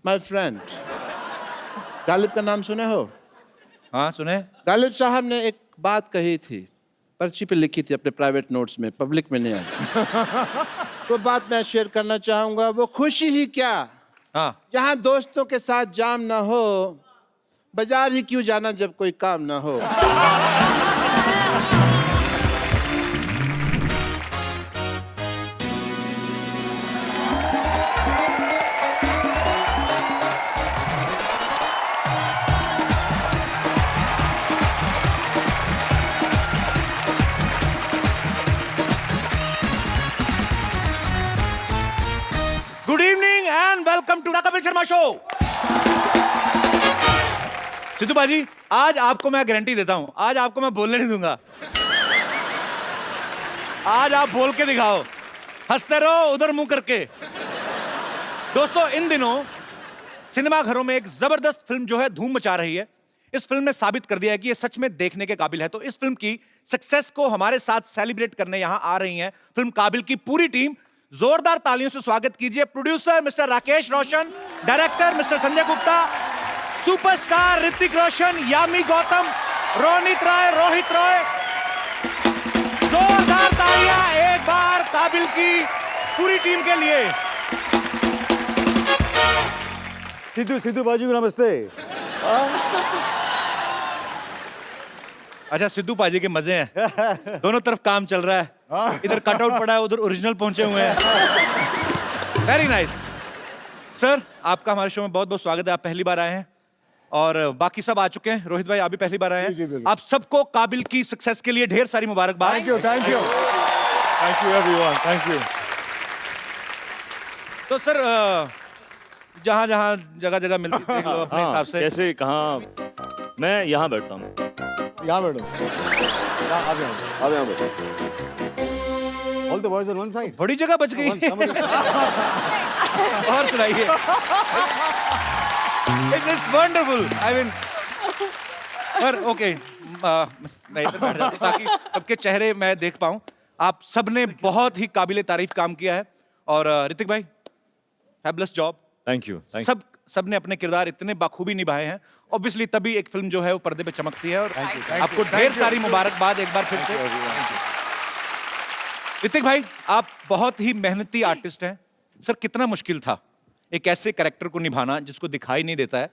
My friend. Ghalib का नाम सुने हो? हाँ सुने। गालिब साहब ने एक बात कही थी, पर्ची पे लिखी थी अपने प्राइवेट नोट्स में, पब्लिक में नहीं आई। वो बात मैं शेयर करना चाहूंगा। वो खुशी ही क्या हाँ जहाँ दोस्तों के साथ जाम ना हो, बाजार ही क्यों जाना जब कोई काम ना हो। Good evening and welcome to the Kapil Sharma show. Sidhu paaji, आज आपको मैं गारंटी देता हूं, आज आपको मैं बोलने नहीं दूंगा। आज आप बोल के दिखाओ, हंसते रहो उधर मुंह करके। दोस्तों, इन दिनों सिनेमा घरों में एक जबरदस्त फिल्म जो है धूम मचा रही है। इस फिल्म ने साबित कर दिया है कि ये सच में देखने के काबिल है। तो इस फिल्म की सक्सेस को हमारे साथ सेलिब्रेट करने यहां आ रही है फिल्म काबिल की पूरी टीम। जोरदार तालियों से स्वागत कीजिए producer mister Rakesh Roshan, director mister Sanjay Gupta, superstar Hrithik Roshan, Yami Gautam, Ronit Roy, Rohit Roy. जोरदार तालियां एक बार काबिल की पूरी टीम के लिए। सिद्धू बाजी को नमस्ते। अच्छा, सिद्धू पाजी के मजे हैं। दोनों तरफ काम चल रहा है, इधर कटआउट पड़ा है, उधर ओरिजिनल पहुंचे हुए हैं। वेरी नाइस सर, आपका हमारे शो में बहुत बहुत स्वागत है। आप पहली बार आए हैं और बाकी सब आ चुके हैं। रोहित भाई, आप भी पहली बार आए हैं। आप सबको काबिल की सक्सेस के लिए ढेर सारी मुबारकबाद। Thank you everyone, thank you. तो सर, जहां जहां जगह जगह मिलती थी अपने हिसाब से। कैसे कहाँ? मैं यहाँ बैठता हूँ। यहाँ बैठो। आप यहाँ बैठो। All the boys on one side. बड़ी जगह बच गई। और सुनाइए। It's wonderful. I mean, पर ओके, मैं इधर बैठ जाता हूं ताकि सबके चेहरे मैं देख पाऊं। आप सबने बहुत ही काबिले तारीफ काम किया है और ऋतिक भाई, फैबुलस जॉब। Thank you. सबने अपने किरदार इतने बाखूबी निभाए हैं। ऑब्वियसली तभी एक फिल्म जो है वो पर्दे पे चमकती है। और आपको ढेर सारी मुबारकबाद एक बार फिर से। ऋतिक भाई, आप बहुत ही मेहनती आर्टिस्ट हैं। सर, कितना मुश्किल था एक ऐसे कैरेक्टर को निभाना जिसको दिखाई नहीं देता है?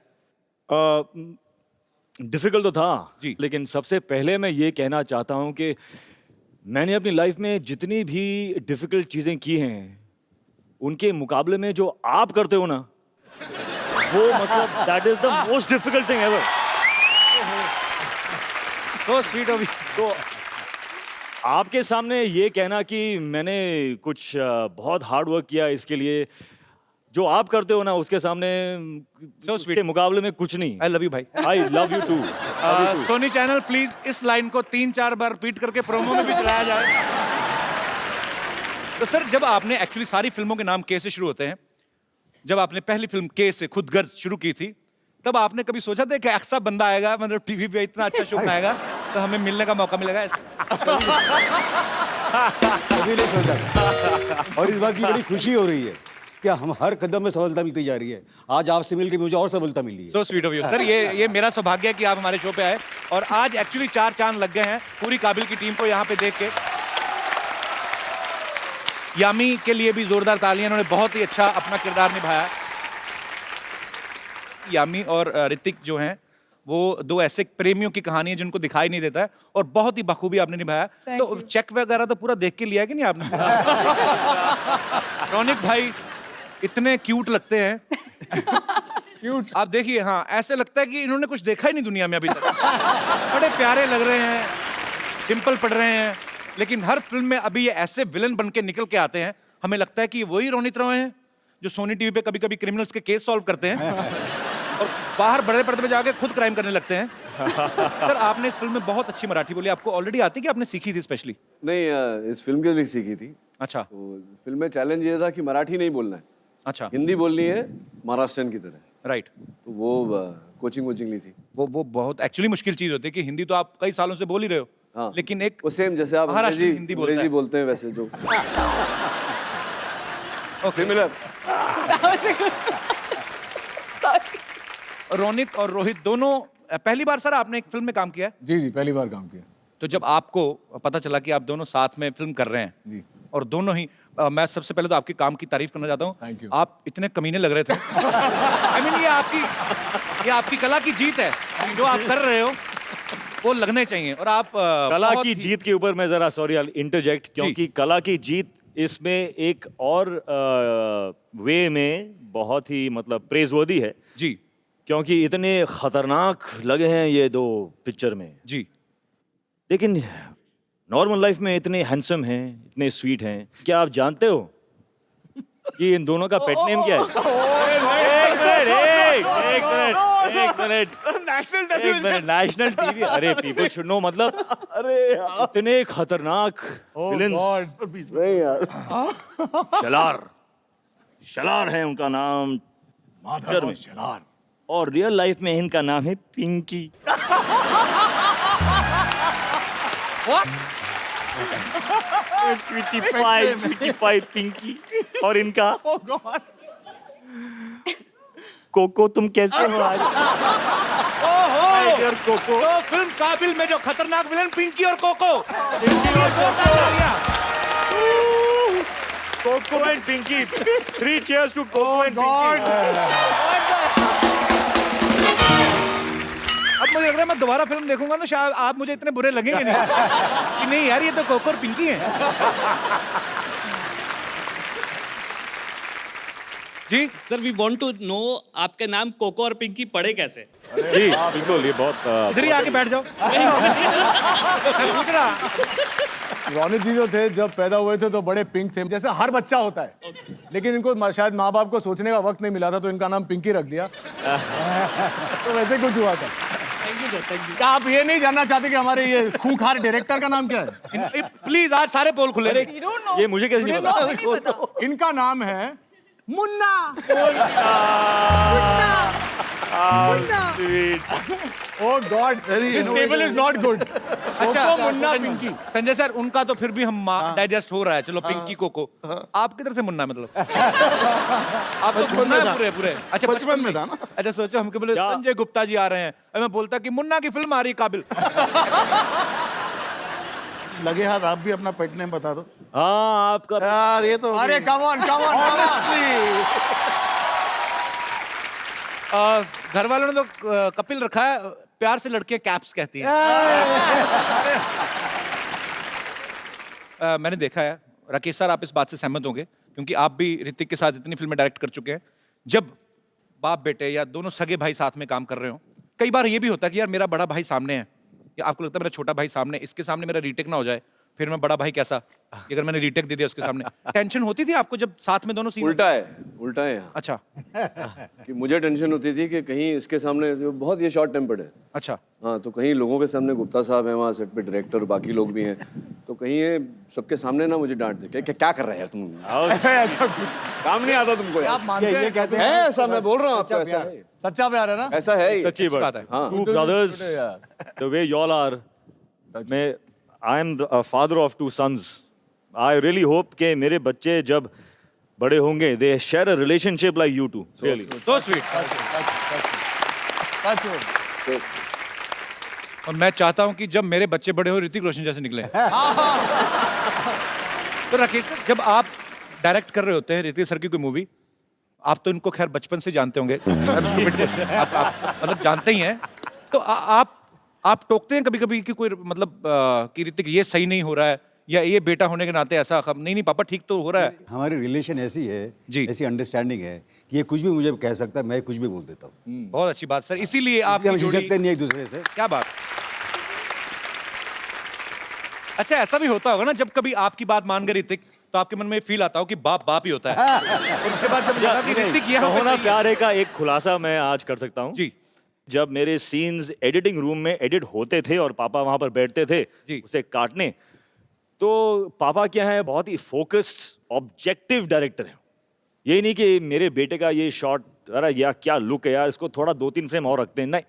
डिफिकल्ट तो था जी। लेकिन सबसे पहले मैं ये कहना चाहता हूँ कि मैंने अपनी लाइफ में जितनी भी डिफिकल्ट चीज़ें की हैं उनके मुकाबले में जो आप करते हो ना, वो मतलब that is the most difficult thing ever. तो स्वीट ऑफ यू। तो आपके सामने ये कहना कि मैंने कुछ बहुत हार्ड वर्क किया इसके लिए, जो आप करते हो ना उसके सामने उसके मुकाबले में कुछ नहीं। आई लव यू भाई। I love you too. Sony channel please इस लाइन को 3-4 बार रिपीट करके प्रोमो में भी चलाया जाए। तो सर, जब आपने एक्चुअली सारी फिल्मों के नाम के से शुरू होते हैं, जब आपने पहली फिल्म के से खुद गर्ज शुरू की थी, तब आपने कभी सोचा था कि ऐसा बंदा आएगा, मतलब टीवी पे इतना अच्छा शो बनाएगा तो हमें मिलने का मौका मिलेगा? कभी नहीं सोचा था। और इस बात की बड़ी खुशी हो रही है कि हम हर कदम में सफलता मिलती जा रही है। आज आपसे मिलकर मुझे और सफलता मिल रही है। So sweet of you sir. ये मेरा सौभाग्य है कि आप हमारे शो पे आए और आज एक्चुअली 4 चांद लग गए हैं पूरी काबिल की टीम को यहाँ पे देख के। यामी के लिए भी जोरदार तालियां, उन्होंने बहुत ही अच्छा अपना किरदार निभाया। यामी और ऋतिक जो हैं वो दो ऐसे प्रेमियों की कहानी है जिनको दिखाई नहीं देता है और बहुत ही बखूबी आपने निभाया। तो चेक वगैरह तो पूरा देख के लिया कि नहीं आपने? रोनिक भाई इतने क्यूट लगते हैं। क्यूट आप देखिए, हाँ, ऐसे लगता है कि इन्होंने कुछ देखा ही नहीं दुनिया में अभी तक। बड़े प्यारे लग रहे हैं, डिंपल पड़ रहे हैं। लेकिन हर फिल्म में अभी ये ऐसे विलन बन के निकल के आते हैं, हमें लगता है कि वही रोनित रॉय हैं जो सोनी टीवी पे कभी कभी क्रिमिनल्स के केस सॉल्व करते हैं और बाहर बड़े पर्दे पे जाके खुद क्राइम करने लगते हैं। सर, आपने इस फिल्म में बहुत अच्छी मराठी बोली। आपको ऑलरेडी आती कि आपने सीखी थी स्पेशली? नहीं, इस फिल्म के लिए सीखी थी। अच्छा। तो फिल्म में चैलेंज ये था कि मराठी नहीं बोलना है, अच्छा, हिंदी बोलनी है महाराष्ट्रन की तरह। राइट। तो वो कोचिंग ली थी। वो बहुत एक्चुअली मुश्किल चीज होती है कि हिंदी तो आप कई सालों से बोल ही रहे हो। हाँ। लेकिन एक वो सेम जैसे आप महाराष्ट्र हिंदी अंग्रेजी बोलते हैं वैसे जो सिमिलर। रोनित और रोहित दोनों पहली बार सर आपने एक फिल्म में काम किया है? जी जी पहली बार काम किया। तो जब आपको पता चला कि आप दोनों साथ में फिल्म कर रहे हैं जी। और दोनों ही मैं सबसे पहले तो आपके काम की तारीफ करना चाहता हूँ। Thank you. आप इतने कमीने लग रहे थे। I mean, ये आपकी कला की जीत है। जो आप कर रहे हो वो लगने चाहिए और आप कला बहुत की ही- जीत के ऊपर मैं जरा सॉरी आई इंटरजेक्ट, क्योंकि कला की जीत इसमें एक और वे में बहुत ही मतलब प्रेजवर्दी है, जी क्योंकि इतने खतरनाक लगे हैं ये दो पिक्चर में, जी लेकिन नॉर्मल लाइफ में इतने हैंडसम हैं, इतने स्वीट हैं। क्या आप जानते हो कि इन दोनों का पेट नेम क्या है? एक मिनट नेशनल टीवी, अरे पीपल शुड नो, मतलब अरे यार इतने खतरनाक विलेंस। नहीं यार शलार है उनका नाम पिक्चर में, और रियल लाइफ में इनका नाम है पिंकी। Pretty Pie पिंकी, और इनका कोको। तुम कैसे हो आज? My dear Coco. तो फिल्म काबिल में जो खतरनाक विलेन पिंकी और Coco. Coco and Pinky, 3 cheers to Coco and Pinky. अब मुझे लग रहा है मैं दोबारा फिल्म देखूंगा तो शायद आप मुझे इतने बुरे लगेंगे नहीं कि नहीं यार ये तो कोको और पिंकी हैं। जी sir we want to know आपका नाम कोको और पिंकी पड़े कैसे? जी बिल्कुल, ये बहुत इधर ही आके बैठ जाओ। पूछ रहा रोनित जी जो थे जब पैदा हुए थे तो बड़े पिंक थे, जैसे हर बच्चा होता है। लेकिन इनको शायद माँ बाप को सोचने का वक्त नहीं मिला था तो इनका नाम पिंकी रख दिया। तो वैसे कुछ हुआ था। Thank you sir, thank you. क्या आप ये नहीं जानना चाहते कि हमारे ये खूंखार डायरेक्टर का नाम क्या है? प्लीज आज सारे पोल खुले। ये मुझे कैसे नहीं पता? इनका नाम है Munna. Oh god, this table is not good. अच्छा मुन्ना पिंकी। संजय सर उनका तो फिर भी हम डाइजेस्ट हो रहा है, चलो पिंकी कोको। आप किधर से मुन्ना मतलब? आप तो मुन्ना है पूरे पूरे। अच्छा बचपन में था ना। अच्छा सोचो हमके बोले क्या? संजय गुप्ता जी आ रहे हैं और मैं बोलता कि मुन्ना की फिल्म आ रही काबिल। लगे हाथ आप भी अपना पेट नेम बता दो हाँ आपका यार। ये तो अरे कम ऑन घर वालों ने तो कपिल रखा है, प्यार से लड़कियां कैप्स कहती हैं। मैंने देखा है राकेश सर, आप इस बात से सहमत होंगे क्योंकि आप भी ऋतिक के साथ इतनी फिल्में डायरेक्ट कर चुके हैं। जब बाप बेटे या दोनों सगे भाई साथ में काम कर रहे हो, कई बार ये भी होता है कि यार मेरा बड़ा भाई सामने है या आपको लगता है मेरा छोटा भाई सामने, इसके सामने मेरा रीटेक ना हो जाए, फिर मैं बड़ा भाई कैसा कि अगर मैंने रीटेक दे दिया उसके सामने। टेंशन होती थी आपको जब साथ में दोनों सीन? उल्टा है यहाँ। अच्छा कि मुझे टेंशन होती थी कि कहीं इसके सामने जो बहुत ये शॉर्ट टेम्पर्ड है। अच्छा हाँ, तो कहीं लोगों के सामने गुप्ता साहब हैं वहाँ सेट पे, डायरेक्टर और बाकी लोग भी हैं, तो कहीं ये सबके सामने ना मुझे डांट दे क्या कर रहे हैं तुम, ऐसा कुछ काम नहीं आता तुमको यार। आप मानते ये हैं? कहते है हैं ऐसा, मैं बोल रहा हूँ आपको, ऐसा है, सच्चा प्यार है ना? ऐसा है ही। सच्ची बात बात है। हाँ Two brothers, the way y'all are. I am the father of 2 sons. I really hope कि मेरे बच्चे जब बड़े होंगे, they share a relationship like you two. Really. तो स्वीट। और मैं चाहता हूं कि जब मेरे बच्चे बड़े हो ऋतिक रोशन जैसे निकले। तो राकेश सर, जब आप डायरेक्ट कर रहे होते हैं ऋतिक सर की कोई मूवी, आप तो इनको खैर बचपन से जानते होंगे। आप मतलब जानते ही हैं, तो आप टोकते हैं कभी-कभी कि कोई मतलब कि ऋतिक ये सही नहीं हो रहा है या ये बेटा होने के नाते ऐसा नहीं पापा ठीक तो हो रहा है। हमारी रिलेशन ऐसी है, जी। ऐसी अंडरस्टैंडिंग है कि ये कुछ भी मुझे कह सकता है, मैं कुछ भी बोल देता हूँ। बहुत अच्छी बात सर, इसीलिए आप इसलिए हम झिझकते नहीं एक दूसरे से। क्या बात। अच्छा ऐसा भी होता होगा ना जब कभी आपकी बात मान गए ऋतिक तो आपके मन में फील आता हो कि बाप बाप ही होता है। और उसके बाद जब लगा कि ऋतिक ये होना प्यारे का एक खुलासा मैं आज कर सकता हूँ। जी जब मेरे सीन्स एडिटिंग रूम में एडिट होते थे और पापा वहां पर बैठते थे जी। उसे काटने, तो पापा क्या है, बहुत ही फोकस्ड ऑब्जेक्टिव डायरेक्टर है। यही नहीं कि मेरे बेटे का ये शॉट, अरे यार क्या लुक है यार, इसको थोड़ा 2-3 फ्रेम और रखते हैं, नहीं,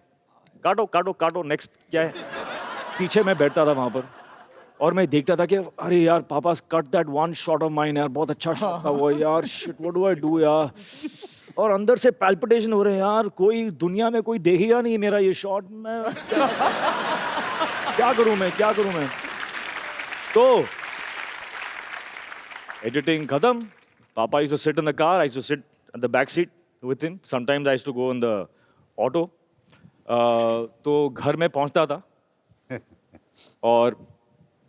काटो काटो काटो, नेक्स्ट क्या है। पीछे मैं बैठता था वहां पर और मैं देखता था कि अरे यार पापा cut that one shot of mine यार, बहुत अच्छा शॉट था वो यार, shit what do I do यार। और अंदर से पैल्पिटेशन हो रहे हैं यार, कोई दुनिया में कोई देखेगा नहीं मेरा ये शॉट। मैं क्या करूं मैं। तो एडिटिंग खत्म, पापा used to sit in the car, I used to sit in the back seat with him, sometimes I used to go in the auto. तो घर में पहुंचता था और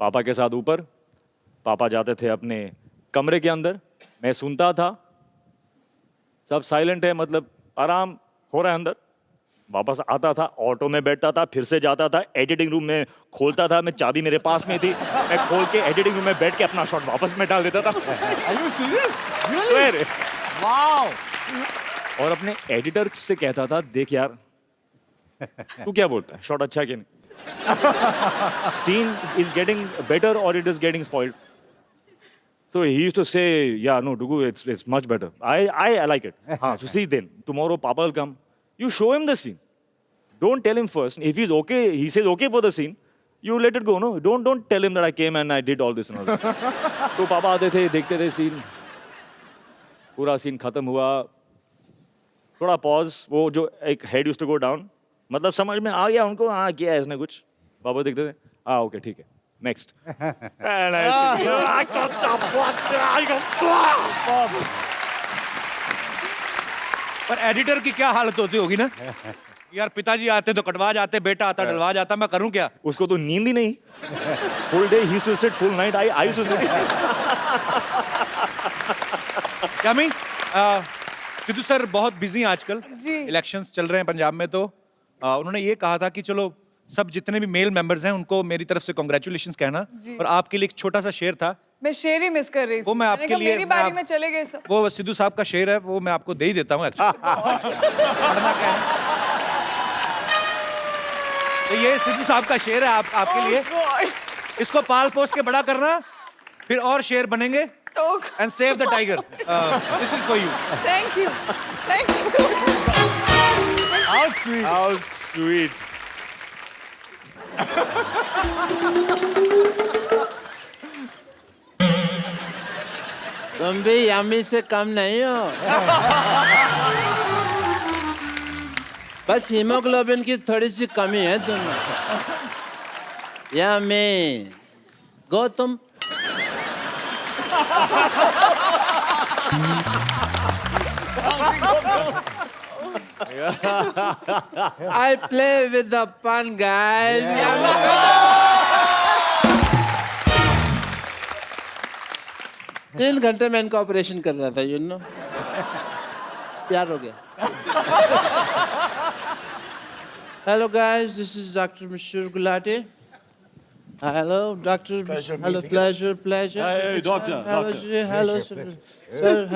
पापा के साथ ऊपर, पापा जाते थे अपने कमरे के अंदर, मैं सुनता था, सब साइलेंट है, मतलब आराम हो रहा है अंदर। वापस आता था, ऑटो में बैठता था, फिर से जाता था, एडिटिंग रूम में खोलता था, मैं चाबी मेरे पास में थी, मैं खोल के एडिटिंग रूम में बैठ के अपना शॉट वापस में डाल देता था। Are you serious? Really? Wow. और अपने एडिटर से कहता था, देख यार तू क्या बोलता है, शॉट अच्छा है कि नहीं, सीन इज गेटिंग बेटर और it is getting spoiled. So he used to say, yeah, no, Dugu, it's much better. I like it. So see then, tomorrow Papa will come. You show him the scene. Don't tell him first. If he's okay, he says okay for the scene, you let it go, no? Don't tell him that I came and I did all this and all that. तो पापा आते थे, देखते थे scene, पूरा scene खत्म हुआ, थोड़ा पॉज, वो जो एक head used to go down, मतलब समझ में आ गया उनको, हाँ किया है इसने कुछ। पापा देखते थे, हाँ ओके ठीक है, नेक्स्ट। पर एडिटर की क्या हालत होती होगी ना यार, पिताजी आते तो कटवा जाते, बेटा आता डलवा जाता, मैं करूं क्या। उसको तो नींद ही नहीं, फुल डे ही used to sit, full night I used to sit. Yami, Sidhu sir बहुत बिजी हैं आजकल, इलेक्शंस चल रहे हैं पंजाब में, तो उन्होंने ये कहा था कि चलो सब जितने भी मेल मेंबर्स हैं उनको मेरी तरफ से कॉन्ग्रेचुलेशंस कहना, और आपके लिए एक छोटा सा शेर था, मैं शेर ही मिस कर रही थी, वो मैं आपके लिए, मेरी बारी में चले गए सब। वो सिद्धू साहब का शेर है, वो मैं आपको दे ही देता हूँ पढ़ना क्या है। तो ये सिद्धू साहब का शेर है आपके लिए, इसको पाल पोस के बड़ा करना, फिर और शेर बनेंगे, and save the tiger. This is for you. Thank you. How sweet. How sweet. तुम भी यम्मी से कम नहीं हो, बस हीमोग्लोबिन की थोड़ी सी कमी है तुम। Yummy, Gautam. I play with the fun guys. तीन घंटे में इनका ऑपरेशन कर रहा था, यू नो, प्यार हो गया। Hello guys, this is Dr. Mishur Gulati. Hello, Doctor. Hello, pleasure. Hey, doctor. Hello, hello, sir.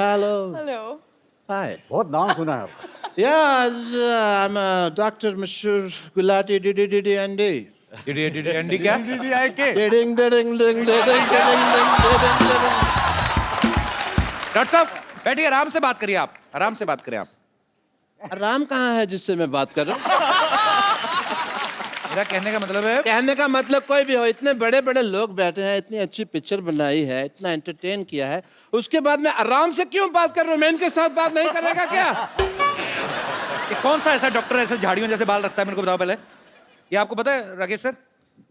Hello. Hello. Hi. बहुत नाम सुना है आपका। Yeah, I'm Dr. Mishur Gulati. DDDD. Andy क्या? Ding, ding, ding, ding, ding. Doctor साहब बैठिए, आराम से बात करिए आप, आराम से बात करें आप। राम कहाँ है जिससे मैं बात कर रहा हूँ? मेरा कहने का मतलब है, कहने का मतलब कोई भी हो, इतने बड़े बड़े लोग बैठे हैं, इतनी अच्छी पिक्चर बनाई है, इतना एंटरटेन किया है, उसके बाद मैं आराम से क्यों बात कर रहा हूँ? मैं इनके साथ बात नहीं करेगा क्या? ये कौन सा ऐसा डॉक्टर ऐसे झाड़ियों जैसे बाल रखता है, मेरे को बताओ पहले। ये आपको पता है राकेश सर,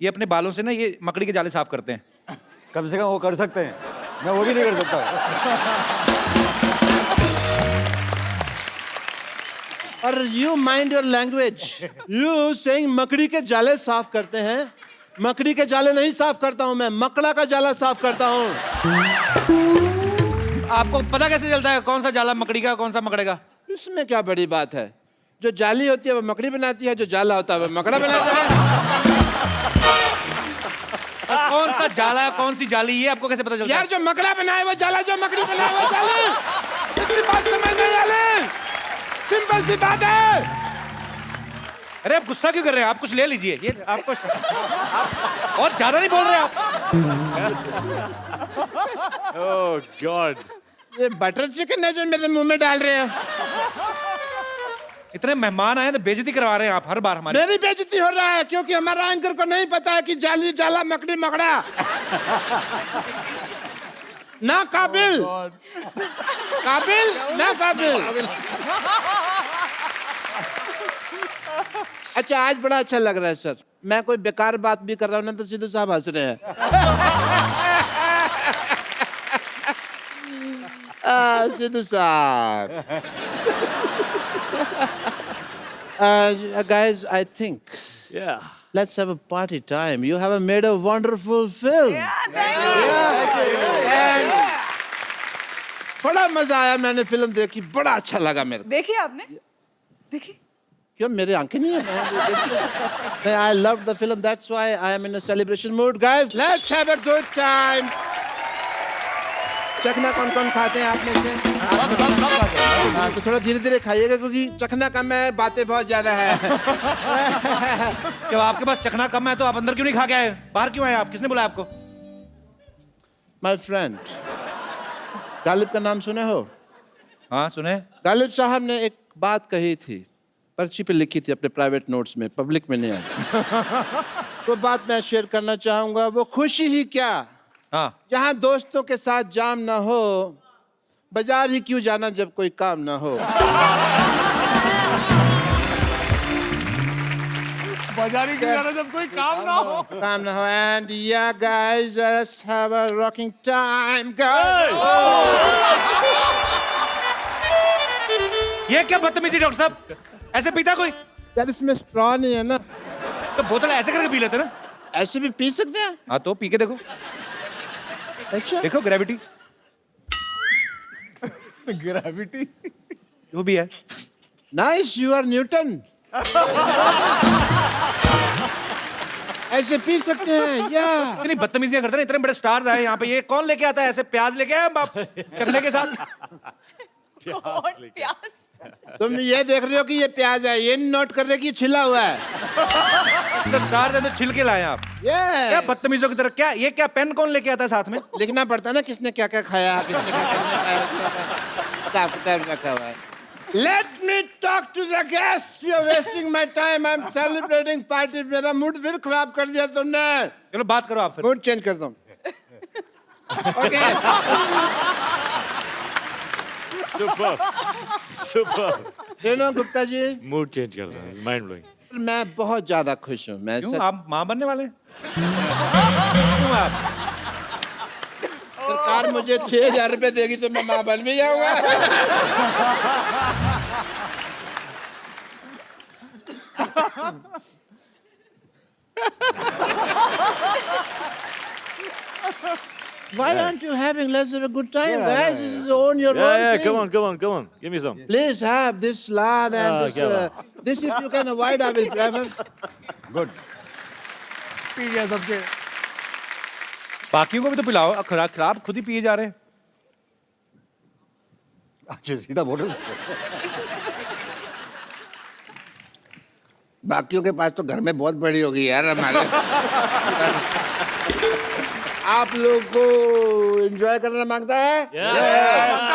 ये अपने बालों से ना ये मकड़ी के जाले साफ करते हैं। कम से कम वो कर सकते हैं, मैं वो भी नहीं कर सकता। और you mind your language, you saying मकड़ी के जाले साफ करते हैं, मकड़ी के जाले नहीं साफ करता हूँ मैं, मकड़ा का जाला साफ करता हूँ। आपको पता कैसे चलता है कौन सा जाला मकड़ी का, कौन सा मकड़े का? इसमें क्या बड़ी बात है, जो जाली होती है वो मकड़ी बनाती है, जो जाला होता है वो मकड़ा बनाता है। कौन सा जाला है, कौन सी जाली, ये आपको कैसे पता चलता है? यार जो मकड़ा बनाए वो जाला, जो मकड़ी बनाए वो जाली। इतनी बात समझ नहीं आ रही, सिंपल सी बात है। अरे आप गुस्सा क्यों कर रहे हैं, आप कुछ ले लीजिए, ये आपको आप और ज्यादा नहीं बोल रहे आप। Oh God. ये बटर चिकन है जो मेरे मुंह में डाल रहे हैं। इतने मेहमान आए तो बेइज्जती करवा रहे हैं आप हर बार हमारी। मेरी बेइज्जती हो रहा है क्योंकि हमारा एंकर को नहीं पता है कि जाली जाला मकड़ी मकड़ा ना काबिल, काबिल ना काबिल। अच्छा आज बड़ा अच्छा लग रहा है सर। मैं कोई बेकार बात भी कर रहा हूँ ना तो सिद्धू साहब हंस रहे हैं। सिद्धू साहब। Guys, I think Yeah. let's have a party time. You have made a wonderful film. And बड़ा मजा आया, मैंने फिल्म देखी, बड़ा अच्छा लगा मेरे को। देखी आपने? देखी? क्यों मेरे आंखें नहीं है? I loved the film. That's why I am in a celebration mood. Guys, let's have a good time. चखना कौन कौन खाते हैं आप में से? हाँ तो थोड़ा धीरे धीरे खाइएगा क्योंकि चखना कम है, बातें बहुत ज्यादा है। जब आपके पास चखना कम है तो आप अंदर क्यों नहीं खा के आए? बाहर क्यों आए आप? किसने बुलाया आपको? My friend, गालिब का नाम सुने हो? हाँ सुने। गालिब साहब ने एक बात कही थी, पर्ची पे लिखी थी अपने प्राइवेट नोट्स में, पब्लिक में नहीं आई। वो बात मैं शेयर करना चाहूंगा। वो खुशी ही क्या हाँ जहाँ दोस्तों के साथ जाम ना हो, बाजार ही क्यों जाना जब कोई काम ना हो। बाजारी की जाना जब कोई काम ना हो। काम ना हो। And yeah guys, let's have a rocking time guys. ये क्या बदतमीजी डॉक्टर साहब? ऐसे पीता कोई? यार इसमें स्ट्रॉ नहीं है ना, तो बोतल ऐसे करके पी लेते ना। ऐसे भी पी सकते हैं। हाँ तो पी के देखो, अच्छा देखो ग्रेविटी ग्रेविटी जो भी है। Nice, you are Newton. ऐसे पी सकते हैं या इतनी बदतमीजियां करते हैं, इतने बड़े स्टार्स आए यहाँ पे, ये कौन लेके आता है? ऐसे प्याज लेके आए बाप चखने के साथ। प्यास। तुम ये देख रहे हो कि ये प्याज है, ये नोट कर रहे कि छिला हुआ है। तो स्टार्स है तो छिल के लाए आप। क्या बदतमीजों की तरह? क्या ये क्या पेन कौन लेके आता है साथ में? लिखना पड़ता है ना किसने क्या क्या खाया, किसने क्या क्या खाया, हिसाब किताब रखा हुआ है। Let me talk to the guests. You're wasting my time. I'm celebrating party. मेरा मूड फिर खराब कर दिया तुमने। चलो बात करो आप फिर। मूड चेंज कर दो। Okay. Super You know Gupta ji, mood change कर रहा है, माइंड ब्लोइंग। मैं बहुत ज्यादा खुश हूँ। मैं क्यों आप माँ बनने वाले हैं? क्यों आप? सरकार मुझे 6,000 रुपए देगी तो मैं माँ बन भी जाऊंगा। Why aren't you having? Let's have a good time, guys. This is own your own Yeah, thing. come on. Give me some. Please have this salad and this. क्या This if you can avoid, I will prefer. Good. P गया सबके। बाकियों को भी तो पिलाओ। अब खराब खुद ही पिए जा रहे हैं। अच्छा सीधा बोतल से। बाकियों के पास तो घर में बहुत बड़ी होगी यार हमारे। आप लोग को एंजॉय करना मांगता है?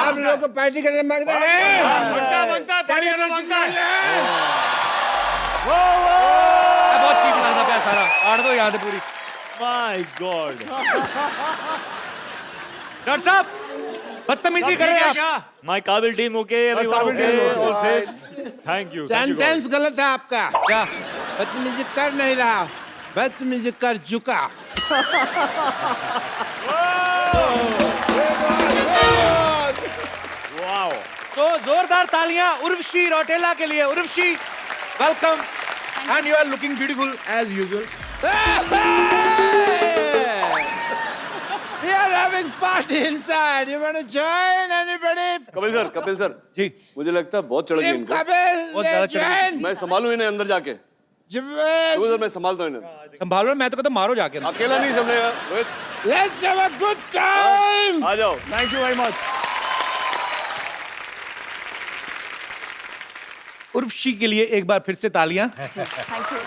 आप लोग को पार्टी करना मांगता है? बहुत चीप लग रहा है सारा। आड़ दो याद है पूरी। My God. डॉक्टर साहब बदतमीजी कर रहे हैं आप। My काबिल team okay, everyone okay, all safe. Thank you. Sentence गलत है आपका। क्या? बदतमीजी कर नहीं रहा, बदतमीजी कर चुका। Wow. तो जोरदार तालियां उर्वशी रौटेला के लिए। Urvashi welcome and you are looking beautiful as usual. We are having party inside. You want to join? Anybody? Kapil sir ji मुझे लगता है बहुत चढ़ गई Team इनको। Kapil, बहुत ज्यादा let's चढ़ गई। join. मैं संभालूं इन्हें अंदर जाके? Jawed, तो सर मैं संभालता हूं इन्हें। संभालो, मैं तो कहता हूं मारो जाके। अकेला नहीं संभलेगा। Rohit let's have a good time. आ जाओ। Thank you very much. Urvashi के लिए एक बार फिर से तालियां। Thank you.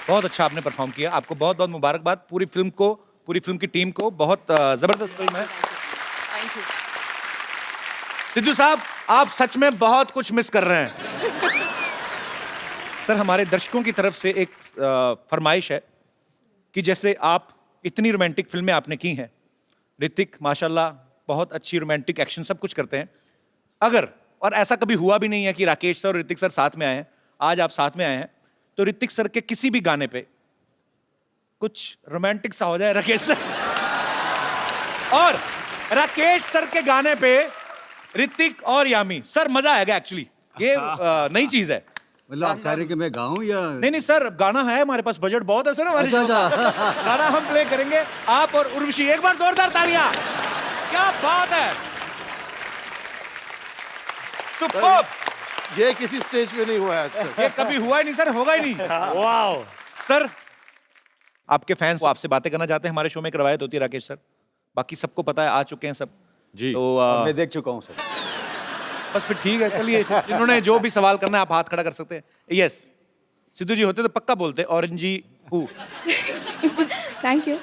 बहुत अच्छा आपने परफॉर्म किया। आपको बहुत बहुत मुबारकबाद। पूरी फिल्म को, पूरी फिल्म की टीम को। बहुत जबरदस्त फिल्म है। Thank you. सिद्धू साहब आप सच में बहुत कुछ मिस कर रहे हैं। सर हमारे दर्शकों की तरफ से एक फरमाइश है कि जैसे आप इतनी रोमांटिक फिल्में आपने की हैं, ऋतिक माशाल्लाह बहुत अच्छी रोमांटिक एक्शन सब कुछ करते हैं, अगर, और ऐसा कभी हुआ भी नहीं है कि राकेश सर और ऋतिक सर साथ में आए हैं, आज आप साथ में आए हैं, तो ऋतिक सर के किसी भी गाने पे कुछ रोमांटिक सा हो जाए राकेश सर, और राकेश सर के गाने पे ऋतिक और यामी, सर मजा आएगा एक्चुअली। ये नई चीज है। मतलब आप कह रहे हैं कि मैं गाऊं या नहीं सर, गाना है हमारे पास, बजट बहुत है सर हमारे अच्छा, अच्छा। गाना हम प्ले करेंगे, आप और उर्वशी। एक बार जोरदार तालियां। क्या बात है, सुपर्ब। ये किसी स्टेज पे नहीं हुआ है आज तक। ये कभी हुआ ही नहीं सर, होगा ही नहीं। वाओ सर, आपके फैंस आपसे बातें करना चाहते हैं। हमारे शो में एक रवायत होती है राकेश सर, बाकी सबको पता है, आ चुके हैं सब जी। तो मैं देख चुका हूं सर। बस फिर ठीक है, चलिए जिन्होंने जो भी सवाल करना है आप हाथ खड़ा कर सकते हैं। यस, सिद्धू जी होते तो पक्का बोलते ऑरेंजी हु। Thank you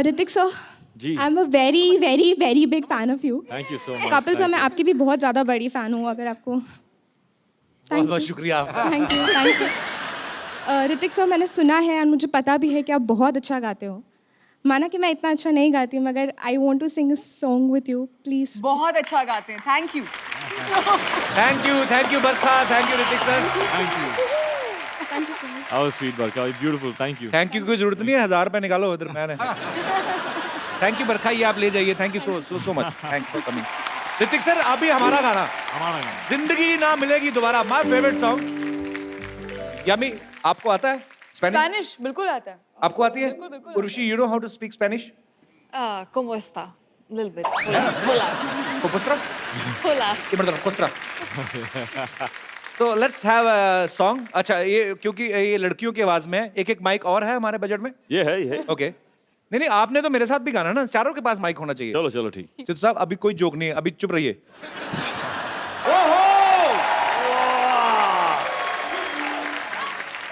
Hrithik sir. जी। I am a very very very big fan of you. Thank you so much. Kapil sir, मैं आपकी भी बहुत ज़्यादा बड़ी फ़ैन हूँ। अगर आपको बहुत बहुत शुक्रिया आपका। Thank you thank you. Hrithik sir, मैंने सुना है और मुझे पता भी है कि आप बहुत अच्छा गाते हो। माना कि मैं इतना अच्छा नहीं गाती हूँ, मगर I want to sing song with you please. बहुत अच्छा गाते हैं, thank you. Thank you Barkha, thank you Hrithik sir. Thank you so much. How sweet Barkha, beautiful, thank you. Thank you की कोई जरूरत नहीं है, 1000 रुपए निकालो उधर मैंने। थैंक यू बरखा, ये आप ले जाइए। Thank you so much, thanks for coming. Hrithik sir, अभी हमारा गाना जिंदगी ना मिलेगी दोबारा, माय फेवरेट सॉन्ग। यामी, आपको आता है स्पेनिश? स्पेनिश बिल्कुल आता है। आपको आती है? बिल्कुल, बिल्कुल। Urvashi, you know how to speak Spanish? ¿Cómo está? Little bit. Hola. कोपुस्ट्रा? Hola. ये मतलब कोस्ट्रा। तो लेट्स हैव अ सॉन्ग। अच्छा, ये क्योंकि ये लड़कियों की आवाज में है, एक माइक और है हमारे बजट में। ये है। ओके। नहीं, आपने तो मेरे साथ भी गाना ना, चारों के पास माइक होना चाहिए। चलो ठीक। सिद्धू साहब, अभी कोई जोक नहीं है, अभी चुप रहिए।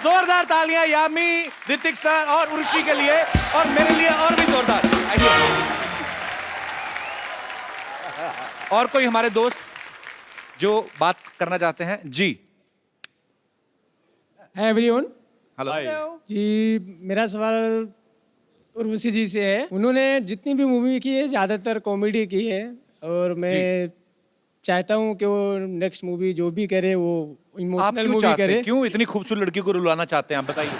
जोरदार तालियां यामी, ऋतिक सर और उर्वशी के लिए, और मेरे लिए और भी जोरदार। आइए। और कोई हमारे दोस्त जो बात करना चाहते हैं? जी। है एवरीवन। हेलो जी, मेरा सवाल उर्वशी जी से है। उन्होंने जितनी भी मूवी की है ज़्यादातर कॉमेडी की है, और मैं चाहता हूँ कि वो नेक्स्ट मूवी जो भी करे वो आप इमोशनल क्यों मूवी चाहते करे। हैं? क्यों इतनी खूबसूरत लड़की को रुलाना चाहते हैं आप, बताइए।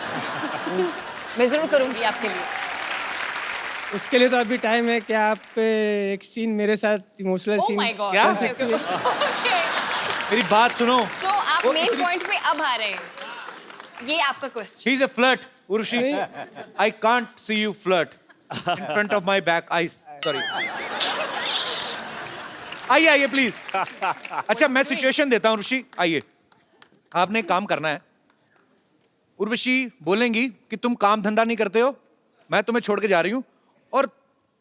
मैं जरूर करूंगी आपके लिए। उसके लिए तो अभी टाइम है। क्या आप एक सीन मेरे साथ emotional Oh scene my God. क्या? कर सकते हैं? Okay. मेरी बात सुनो। So आप वो मेन इतनी- पॉइंट पे अब आ रहे हैं। ये आपका question. She's a flirt, Urshi. I can't see you flirt in front of my back eyes. Sorry. आइए प्लीज। अच्छा, मैं सिचुएशन देता हूँ उर्वशी, आइए। आपने एक काम करना है। उर्वशी बोलेंगी कि तुम काम धंधा नहीं करते हो, मैं तुम्हें छोड़ के जा रही हूँ, और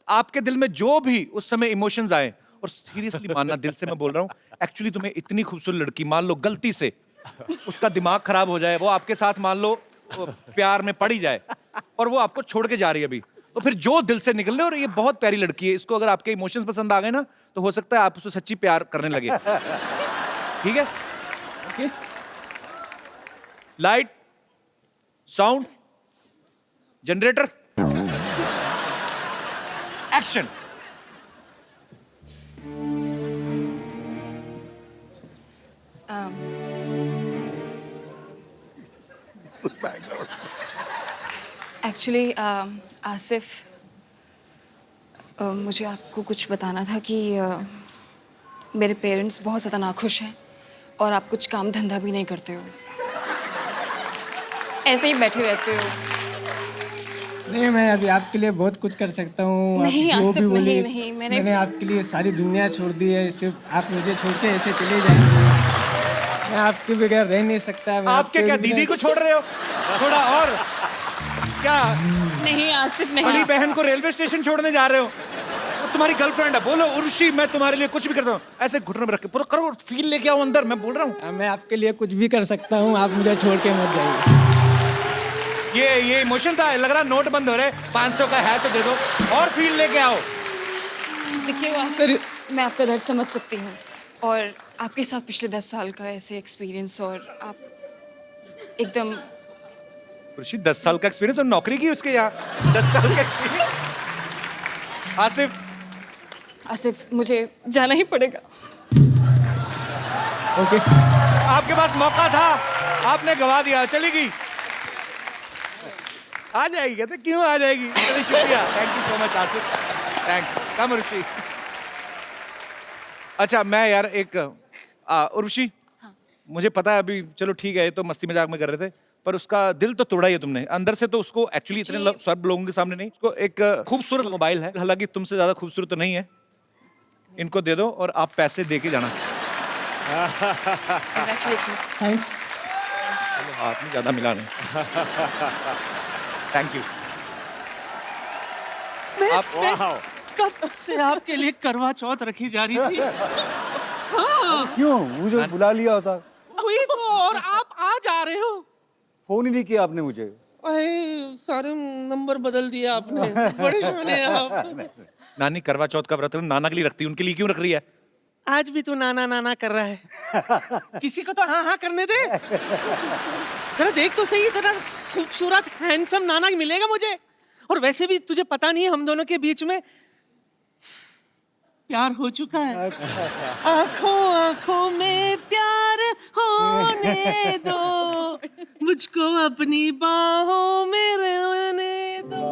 आपके दिल में जो भी उस समय इमोशंस आए, और सीरियसली मानना, दिल से मैं बोल रहा हूँ, एक्चुअली तुम्हें इतनी खूबसूरत लड़की, मान लो गलती से उसका दिमाग खराब हो जाए, वो आपके साथ मान लो वो प्यार में पड़ ही जाए, और वो आपको छोड़ के जा रही है अभी, तो फिर जो दिल से निकल रहे, और ये बहुत प्यारी लड़की है, इसको अगर आपके इमोशंस पसंद आ गए ना, तो हो सकता है आप उससे सच्ची प्यार करने लगे। ठीक है? Okay. Light, sound, generator, action. Actually Asif, मुझे आपको कुछ बताना था कि मेरे पेरेंट्स बहुत ज़्यादा नाखुश हैं, और आप कुछ काम धंधा भी नहीं करते हो, ऐसे ही बैठे रहते हो। नहीं, मैं अभी आपके लिए बहुत कुछ कर सकता हूँ। आप नहीं, जो आसिफ, भी बोलिए, नहीं, मैंने आपके लिए सारी दुनिया छोड़ दी है। सिर्फ आप मुझे छोड़ के ऐसे चले जाएंगे, मैं आपके बगैर रह नहीं सकता। मैं आपके क्या बिना- दीदी को छोड़ रहे हो? थोड़ा और क्या? नहीं आसिफ, नहीं। बड़ी बहन को रेलवे स्टेशन छोड़ने जा रहे हो? वो तुम्हारी गर्लफ्रेंड है, बोलो उर्वशी मैं तुम्हारे लिए कुछ भी करता हूँ, ऐसे घुटनों में रख के पूरा करो, फील लेके आओ अंदर, मैं बोल रहा हूँ। मैं आपके लिए कुछ भी कर सकता हूँ, आप मुझे छोड़ के मत जाइए। ये इमोशन था, लग रहा नोट बंद हो रहे, 500 का है तो दे दो, और फील लेके आओ। देखिए आसिफ, मैं आपका दर्द समझ सकती हूँ, और आपके साथ पिछले 10 साल का ऐसे एक्सपीरियंस, और आप एकदम। उर्वशी 10 साल का एक्सपीरियंस, और नौकरी की उसके यहाँ 10 साल का एक्सपीरियंस। आसिफ, आसिफ, मुझे जाना ही पड़ेगा। ओके आपके पास मौका था, आपने गवा दिया, चली गई। आ जाएगी कहते, क्यों आ जाएगी? चलिए शुक्रिया, thank you so much Asif, thanks. Come Urvashi. अच्छा मैं यार एक उर्वशी, मुझे पता है अभी, चलो ठीक है ये तो मस्ती मजाक में कर रहे थे, पर उसका दिल तो तोड़ा ही है तुमने अंदर से, तो उसको एक्चुअली इतने सब लोगों के सामने नहीं, उसको एक खूबसूरत मोबाइल है, हालांकि तुमसे ज्यादा खूबसूरत तो नहीं है, इनको दे दो और आप पैसे दे के जाना। Congratulations. थैंक्स। हाथ में ज्यादा मिला नहीं। Thank you. आप कब से आपके लिए करवा चौथ रखी जा रही थी? क्यों, मुझे बुला लिया होता। वही तो, और आप आ जा रहे हो। फोन ही नहीं किया आपने मुझे। अरे सारे नंबर बदल दिए आपने, बड़े शाने हैं आप। नानी करवा चौथ का व्रत नाना के लिए रखती है, उनके लिए क्यों रख रही है? आज भी तू नाना नाना कर रहा है। किसी को तो हाँ हाँ करने दे। जरा देख तो सही, इतना खूबसूरत हैंडसम नाना मिलेगा मुझे। और वैसे भी तुझे पता नहीं है, हम दोनों के बीच में प्यार हो चुका है। आंखों आंखों में प्यार होने दो, मुझको अपनी बाहों में रहने दो।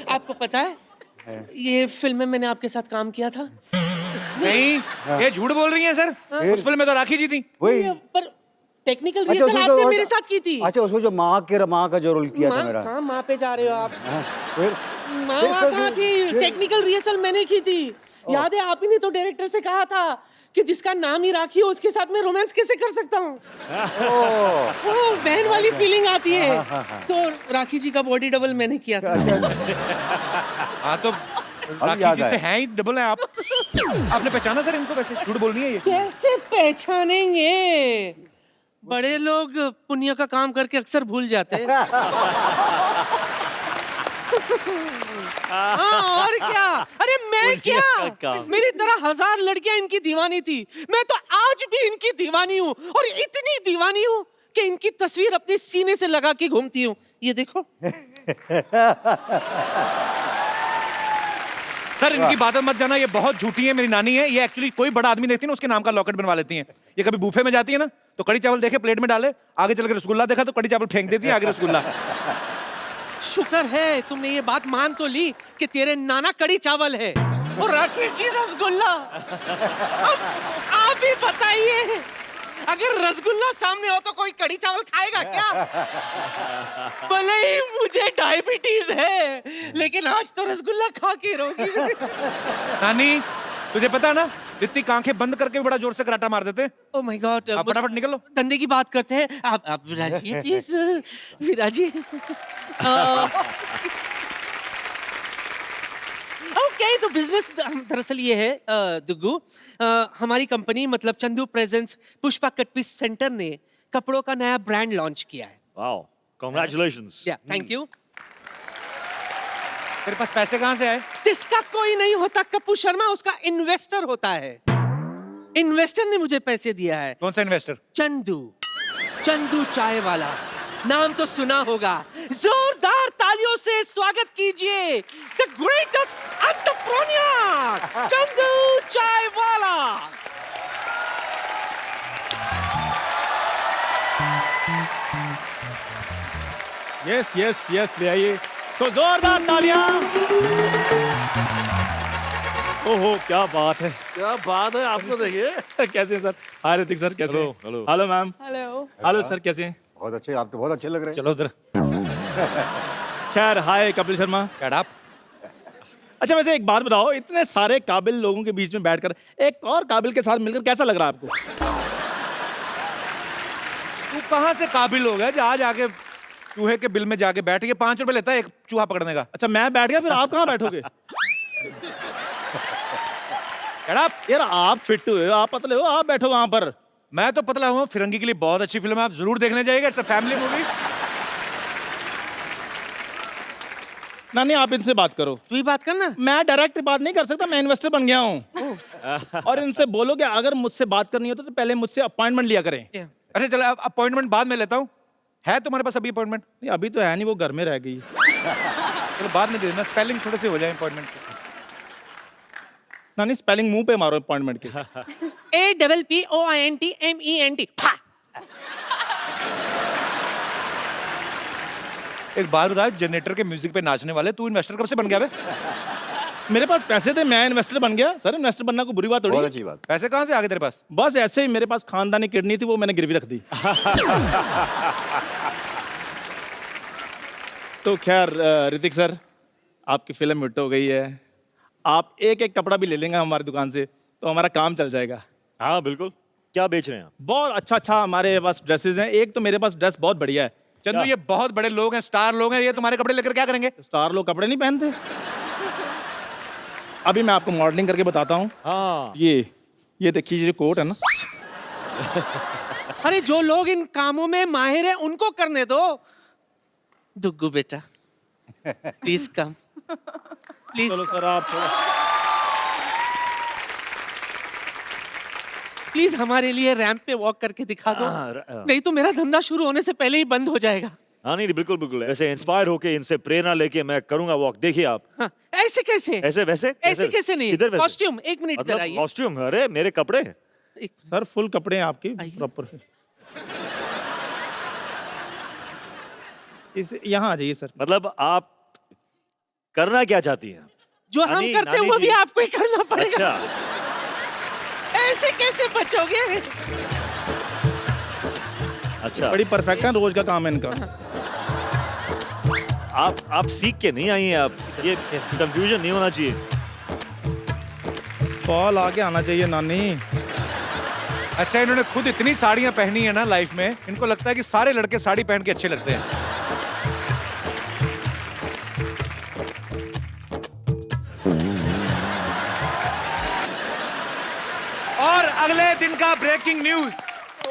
आपको पता है ये फिल्म में मैंने आपके साथ काम किया था? नहीं, ये झूठ बोल रही हैं सर। उस फिल्म में तो राखी जी थी। वही, पर टेक्निकल रिहर्सल आपने मेरे साथ की थी। अच्छा, उसको जो माँ का जो रोल किया था मेरा। हाँ, माँ पे जा रहे हो आप। फिर माँ कहाँ थी? टेक्निकल रिहर्सल मैंने की थी। याद है, आप ही ने तो डायरेक्टर से कहा था कि जिसका नाम ही राखी हो उसके साथ मैं रोमांस कैसे कर सकता हूँ। बहन वाली फीलिंग आती है। तो राखी जी का बॉडी डबल मैंने किया था। हाँ तो राखी जी से हैं ही, डबल हैं आप। आपने पहचाना सर इनको? वैसे झूठ बोलनी है ये? कैसे पहचानेंगे? बड़े लोग पुण्य का काम करके अक्सर भूल जाते हैं। और क्या? अरे मैं क्या, मेरी तरह 1000 लड़कियां इनकी दीवानी थी। मैं तो आज भी इनकी दीवानी हूँ, और इतनी दीवानी हूँ कि इनकी तस्वीर अपने सीने से लगा के घूमती हूँ। ये देखो। सर इनकी बातों मत जाना, ये बहुत झूठी है। मेरी नानी है, ये एक्चुअली कोई बड़ा आदमी देखती है ना उसके नाम का लॉकेट बनवा लेती हैं। ये कभी बूफे में जाती है ना तो कड़ी चावल देखे प्लेट में डाले, आगे चल के रसगुल्ला देखा तो कड़ी चावल फेंक देती है, आगे रसगुल्ला। शुक्र है तुमने ये बात मान तो ली कि तेरे नाना कड़ी चावल है और राकेश जी रसगुल्ला। अब आप ही बताइए, अगर रसगुल्ला सामने हो तो कोई कड़ी चावल खाएगा क्या? भले ही मुझे डायबिटीज है, लेकिन आज तो रसगुल्ला खा के रहोगी। नानी तुझे पता ना, ऋतिक आंखें बंद करके बड़ा जोर से कराटा मार देते। ओह माय गॉड, आप फटाफट निकलो, धंधे की बात करते हैं। आप विराजिए प्लीज, विराजिए। ओके, तो बिजनेस दरअसल ये है दुग्गू, हमारी कंपनी मतलब Chandu presents Pushpa cut piece centre ने कपड़ों का नया ब्रांड लॉन्च किया है। Wow, congratulations. Yeah thank you. तेरे पास पैसे कहाँ से आए? जिसका कोई नहीं होता कप्पू शर्मा, उसका इन्वेस्टर होता है। इन्वेस्टर ने मुझे पैसे दिया है। कौन सा इन्वेस्टर? चंदू, चंदू चाय वाला, नाम तो सुना होगा। जोरदार तालियों से स्वागत कीजिए द ग्रेटेस्ट एंटरप्रेन्योर चंदू चाय वाला। यस यस यस, ले आइए। तो जोरदार तालियां। ओहो क्या बात है, क्या बात है। आपको देखिए कैसे हैं सर? हाय ऋतिक सर, कैसे हैं? Hello hello ma'am. Hello hello sir, कैसे हैं? बहुत अच्छे, आप तो बहुत अच्छे लग रहे हैं। चलो उधर। खैर, हाय कपिल शर्मा। आप? अच्छा वैसे एक बात बताओ, इतने सारे काबिल लोगों के बीच में बैठकर एक और काबिल के साथ मिलकर कैसा लग रहा है आपको? तू कहाँ से काबिल हो गया जहाँ जाके चूहे के बिल में जाके बैठ के 5 रुपए लेता है एक चूहा पकड़ने का? अच्छा मैं बैठ गया, फिर आप कहाँ बैठोगे? यार आप फिट हुए हो, आप पतले हो, आप बैठो वहां पर। मैं तो पतला हूँ। फिरंगी के लिए बहुत अच्छी फिल्म है, आप जरूर देखने जाइएगा। It's a family movie. नानी आप इनसे बात करो। तू ही बात करना। मैं डायरेक्ट बात नहीं कर सकता, मैं इन्वेस्टर बन गया हूँ। और इनसे बोलो कि अगर मुझसे बात करनी हो तो पहले मुझसे अपॉइंटमेंट लिया करें। अच्छा चलो, अपॉइंटमेंट बाद में लेता हूँ। है तुम्हारे पास अभी अपॉइंटमेंट? नहीं अभी तो है नहीं, वो घर में रह गई। चलो बाद में दे देना, स्पेलिंग थोड़े से हो जाए अपॉइंटमेंट के। नानी स्पेलिंग मुंह पे मारो अपॉइंटमेंट के। APPOINTMENT। एक बात बता, जनरेटर के म्यूजिक पे नाचने वाले तू इन्वेस्टर कब से बन गया बे? मेरे पास पैसे थे, मैं इन्वेस्टर बन गया। सर इन्वेस्टर बनना कोई बुरी बात थोड़ी। बहुत अच्छी बात। पैसे कहाँ से आ गए तेरे पास? बस ऐसे ही मेरे पास खानदानी किडनी थी, वो मैंने गिरवी रख दी। तो खैर ऋतिक सर, आपकी फिल्म हिट हो गई है। आप एक एक कपड़ा भी ले लेंगे हमारी दुकान से तो हमारा काम चल जाएगा। हाँ बिल्कुल। क्या बेच रहे हैं आप? बहुत अच्छा हमारे पास ड्रेसेस हैं। एक तो मेरे पास ड्रेस बहुत बढ़िया है। चंदू, ये बहुत बड़े लोग हैं, स्टार लोग हैं, ये तुम्हारे कपड़े लेकर क्या करेंगे? स्टार लोग कपड़े नहीं पहनते। अभी मैं आपको मॉडलिंग करके बताता हूँ। हाँ ये देखिए, ये कोट है ना। अरे जो लोग इन कामों में माहिर है उनको करने दो। दुग्गू बेटा, प्लीज कम, प्लीज। चलो सर, आप प्लीज हमारे लिए रैंप पे वॉक करके दिखा दो, नहीं तो मेरा धंधा शुरू होने से पहले ही बंद हो जाएगा। हाँ नहीं बिल्कुल बिल्कुल। ऐसे इंस्पायर होके इनसे प्रेरणा लेके मैं करूंगा वॉक। देखिए आप। हाँ, ऐसे कैसे? ऐसे वैसे ऐसे कैसे नहीं? किधर वैसे? कॉस्ट्यूम, एक मिनट इधर आइए। कॉस्ट्यूम? अरे मेरे कपड़े। सर फुल कपड़े हैं आपके प्रॉपर। इस यहाँ आ जाइए सर। मतलब आप करना क्या चाहती हैं? जो हम करते हैं वो भी आपको ही करना पड़ेगा। अच्छा, ऐसे कैसे बचोगे? अच्छा। बड़ी परफेक्ट है, रोज का काम है इनका। आप सीख के नहीं आई हैं। आप ये कंफ्यूजन नहीं होना चाहिए। फॉल आगे आना चाहिए नानी। अच्छा, इन्होंने खुद इतनी साड़ियां पहनी है ना लाइफ में, इनको लगता है कि सारे लड़के साड़ी पहन के अच्छे लगते हैं। और अगले दिन का ब्रेकिंग न्यूज,